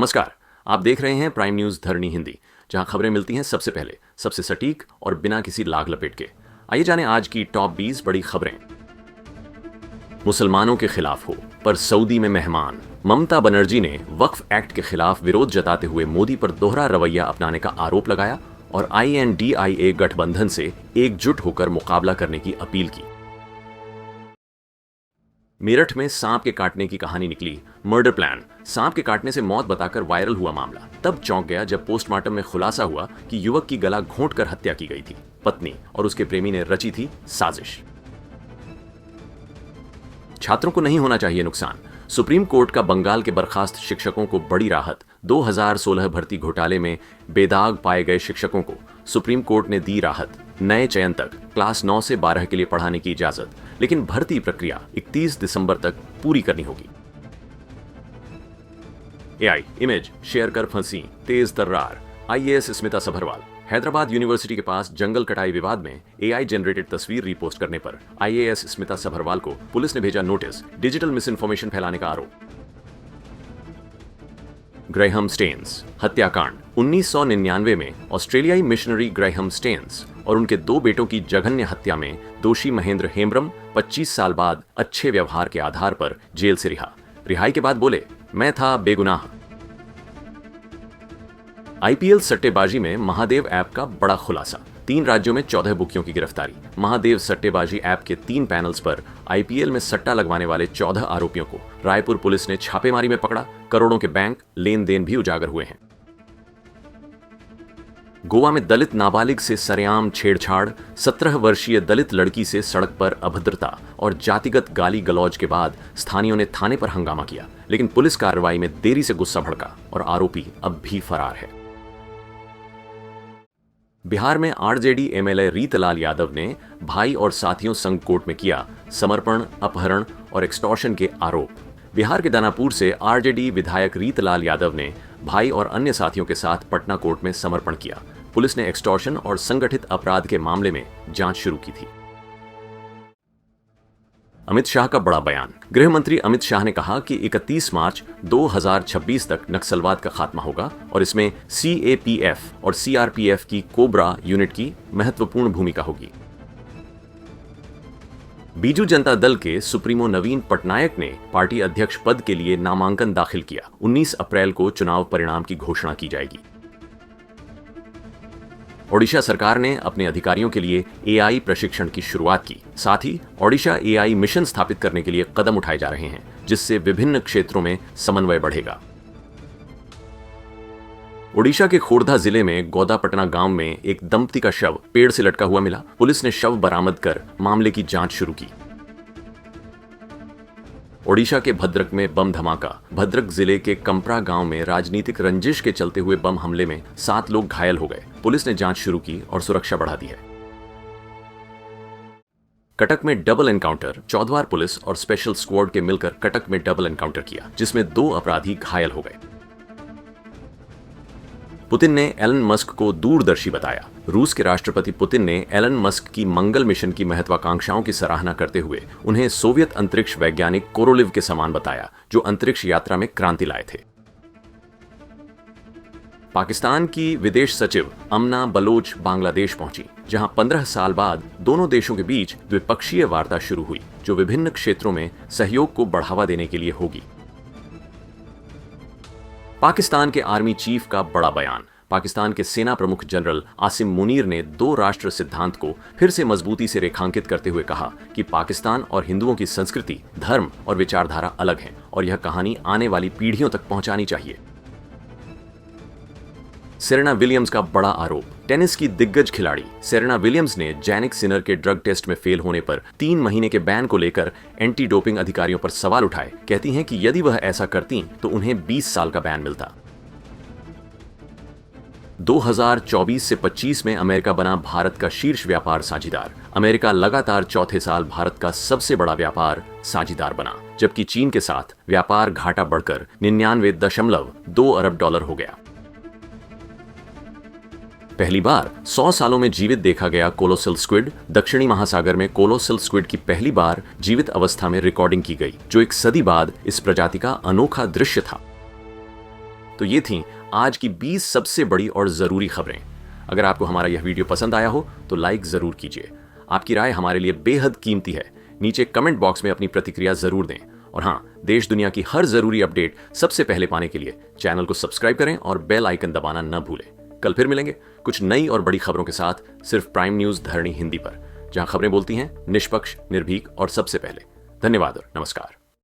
नमस्कार, आप देख रहे हैं प्राइम न्यूज धरनी हिंदी, जहां खबरें मिलती हैं सबसे पहले, सबसे सटीक और बिना किसी लाग लपेट के। आइए जानें आज की टॉप 20 बड़ी खबरें। मुसलमानों के खिलाफ हो पर सऊदी में मेहमान। ममता बनर्जी ने वक्फ एक्ट के खिलाफ विरोध जताते हुए मोदी पर दोहरा रवैया अपनाने का आरोप लगाया और INDIA गठबंधन से एकजुट होकर मुकाबला करने की अपील की। मेरठ में सांप के काटने की कहानी निकली। Murder plan. सांप के काटने से मौत बताकर वायरल हुआ मामला तब चौंक गया जब पोस्टमार्टम में खुलासा हुआ कि युवक की गला घोंटकर हत्या की गई थी। पत्नी और उसके प्रेमी ने रची थी साजिश। छात्रों को नहीं होना चाहिए नुकसान। सुप्रीम कोर्ट का बंगाल के बर्खास्त शिक्षकों को बड़ी राहत। 2016 भर्ती घोटाले में बेदाग पाए गए शिक्षकों को सुप्रीम कोर्ट ने दी राहत। नए चयन तक क्लास 9 से 12 के लिए पढ़ाने की इजाजत, लेकिन भर्ती प्रक्रिया 31 दिसंबर तक पूरी करनी होगी। AI इमेज शेयर कर फंसी तेज तर्रार। IAS स्मिता सभरवाल। हैदराबाद यूनिवर्सिटी के पास जंगल कटाई विवाद में AI जनरेटेड तस्वीर रीपोस्ट करने पर IAS स्मिता सभरवाल को पुलिस ने भेजा नोटिस। डिजिटल मिस इन्फॉर्मेशन फैलाने का आरोप। ग्रेहम स्टेन्स हत्याकांड। 1999 में ऑस्ट्रेलियाई मिशनरी ग्रेहम स्टेन्स और उनके 2 बेटों की जघन्य हत्या में दोषी महेंद्र हेम्ब्रम 25 साल बाद अच्छे व्यवहार के आधार पर जेल से रिहाई के बाद बोले, मैं था बेगुनाह। IPL सट्टेबाजी में महादेव ऐप का बड़ा खुलासा। 3 राज्यों में 14 बुकियों की गिरफ्तारी। महादेव सट्टेबाजी ऐप के 3 पैनल्स पर IPL में सट्टा लगवाने वाले 14 आरोपियों को रायपुर पुलिस ने छापेमारी में पकड़ा। करोड़ों के बैंक लेन देन भी उजागर हुए हैं। गोवा में दलित नाबालिग से सरेआम छेड़छाड़। 17 वर्षीय दलित लड़की से सड़क पर अभद्रता और जातिगत गाली गलौज के बाद स्थानियों ने थाने पर हंगामा किया, लेकिन पुलिस कार्रवाई में देरी से गुस्सा भड़का और आरोपी अब भी फरार है। बिहार में RJD MLA रीतलाल यादव ने भाई और साथियों संग कोर्ट में किया समर्पण, अपहरण और एक्सटॉर्शन के आरोप। बिहार के दानापुर से RJD विधायक रीतलाल यादव ने भाई और अन्य साथियों के साथ पटना कोर्ट में समर्पण किया। पुलिस ने एक्सटॉर्शन और संगठित अपराध के मामले में जांच शुरू की थी। अमित शाह का बड़ा बयान। गृह मंत्री अमित शाह ने कहा कि 31 मार्च 2026 तक नक्सलवाद का खात्मा होगा और इसमें CAPF और CRPF की कोबरा यूनिट की महत्वपूर्ण भूमिका होगी। बीजू जनता दल के सुप्रीमो नवीन पटनायक ने पार्टी अध्यक्ष पद के लिए नामांकन दाखिल किया। 19 अप्रैल को चुनाव परिणाम की घोषणा की जाएगी। ओडिशा सरकार ने अपने अधिकारियों के लिए AI प्रशिक्षण की शुरुआत की। साथ ही ओडिशा AI मिशन स्थापित करने के लिए कदम उठाए जा रहे हैं, जिससे विभिन्न क्षेत्रों में समन्वय बढ़ेगा। ओडिशा के खोर्धा जिले में गौदापटना गांव में एक दंपति का शव पेड़ से लटका हुआ मिला। पुलिस ने शव बरामद कर मामले की जांच शुरू की। ओडिशा के भद्रक में बम धमाका। भद्रक जिले के कंपरा गांव में राजनीतिक रंजिश के चलते हुए बम हमले में 7 लोग घायल हो गए। पुलिस ने जांच शुरू की और सुरक्षा बढ़ा दी है। कटक में डबल एनकाउंटर। चौद्वार पुलिस और स्पेशल स्क्वाड के मिलकर कटक में डबल एनकाउंटर किया, जिसमें 2 अपराधी घायल हो गए। पुतिन ने एलन मस्क को दूरदर्शी बताया। रूस के राष्ट्रपति पुतिन ने एलन मस्क की मंगल मिशन की महत्वाकांक्षाओं की सराहना करते हुए उन्हें सोवियत अंतरिक्ष वैज्ञानिक कोरोलिव के समान बताया, जो अंतरिक्ष यात्रा में क्रांति लाए थे। पाकिस्तान की विदेश सचिव अमना बलोच बांग्लादेश पहुंची, जहां 15 साल बाद दोनों देशों के बीच द्विपक्षीय वार्ता शुरू हुई, जो विभिन्न क्षेत्रों में सहयोग को बढ़ावा देने के लिए होगी। पाकिस्तान के आर्मी चीफ का बड़ा बयान। पाकिस्तान के सेना प्रमुख जनरल आसिम मुनीर ने 2 राष्ट्र सिद्धांत को फिर से मजबूती से रेखांकित करते हुए कहा कि पाकिस्तान और हिंदुओं की संस्कृति, धर्म और विचारधारा अलग हैं और यह कहानी आने वाली पीढ़ियों तक पहुंचानी चाहिए। सेरेना विलियम्स का बड़ा आरोप। टेनिस की दिग्गज खिलाड़ी सेरेना विलियम्स ने जैनिक सिनर के ड्रग टेस्ट में फेल होने पर 3 महीने के बैन को लेकर एंटी डोपिंग अधिकारियों पर सवाल उठाए। कहती हैं कि यदि वह ऐसा करती तो उन्हें 20 साल का बैन मिलता। 2024 से 25 में अमेरिका बना भारत का शीर्ष व्यापार साझीदार। अमेरिका लगातार चौथे साल भारत का सबसे बड़ा व्यापार साझीदार बना, जबकि चीन के साथ व्यापार घाटा बढ़कर 99.2 अरब डॉलर हो गया। पहली बार 100 सालों में जीवित देखा गया कोलोसल स्क्विड। दक्षिणी महासागर में कोलोसल स्क्विड की पहली बार जीवित अवस्था में रिकॉर्डिंग की गई, जो एक सदी बाद इस प्रजाति का अनोखा दृश्य था। तो ये थीं आज की 20 सबसे बड़ी और जरूरी खबरें। अगर आपको हमारा यह वीडियो पसंद आया हो तो लाइक जरूर कीजिए। आपकी राय हमारे लिए बेहद कीमती है। नीचे कमेंट बॉक्स में अपनी प्रतिक्रिया जरूर दें। और हाँ, देश दुनिया की हर जरूरी अपडेट सबसे पहले पाने के लिए चैनल को सब्सक्राइब करें और बेल आइकन दबाना न भूलें। कल फिर मिलेंगे कुछ नई और बड़ी खबरों के साथ, सिर्फ प्राइम न्यूज धरणी हिंदी पर, जहां खबरें बोलती हैं निष्पक्ष, निर्भीक और सबसे पहले। धन्यवाद और नमस्कार।